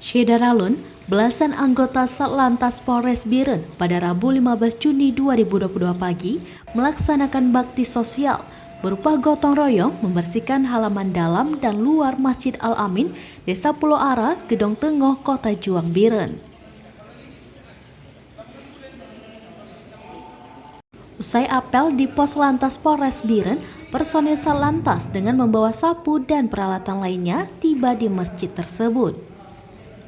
Syederalun, belasan anggota Satlantas Polres Biren pada Rabu 15 Juni 2022 pagi melaksanakan bakti sosial berupa gotong royong membersihkan halaman dalam dan luar Masjid Al-Amin, Desa Pulau Ara, Gedong Tengoh, Kota Juang, Biren. Usai apel di Pos Lantas Polres Biren, personil Satlantas dengan membawa sapu dan peralatan lainnya tiba di masjid tersebut.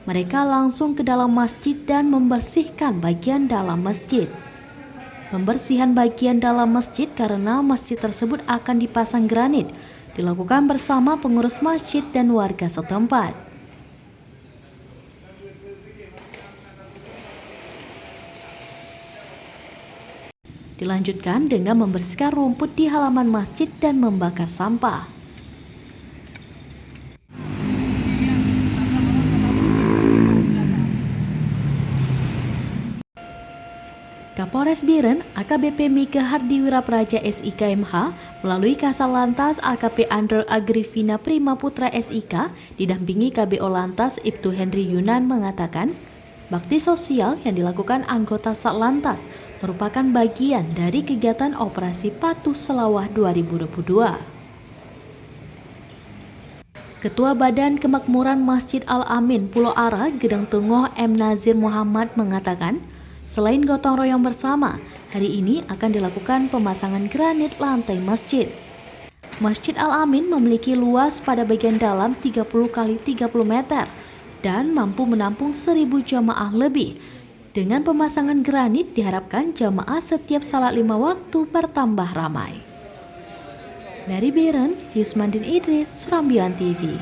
Mereka langsung ke dalam masjid dan membersihkan bagian dalam masjid. Pembersihan bagian dalam masjid karena masjid tersebut akan dipasang granit dilakukan bersama pengurus masjid dan warga setempat. Dilanjutkan dengan membersihkan rumput di halaman masjid dan membakar sampah. Kapolres Biren AKBP Mika Hardiwira Praja SIK/MH melalui Kasal Lantas AKP Andro Agrivina Prima Putra SIK didampingi KBO Lantas Ibtu Henry Yunan mengatakan, bakti sosial yang dilakukan anggota Satlantas merupakan bagian dari kegiatan Operasi Patuh Selawah 2022. Ketua Badan Kemakmuran Masjid Al-Amin Pulau Ara, Gedong Tengoh M. Nazir Muhammad mengatakan, selain gotong royong bersama, hari ini akan dilakukan pemasangan granit lantai masjid. Masjid Al-Amin memiliki luas pada bagian dalam 30 x 30 meter dan mampu menampung 1.000 jamaah lebih. Dengan pemasangan granit diharapkan jamaah setiap salat 5 waktu bertambah ramai. Dari Biren, Yusmandin Idris, Serambian TV.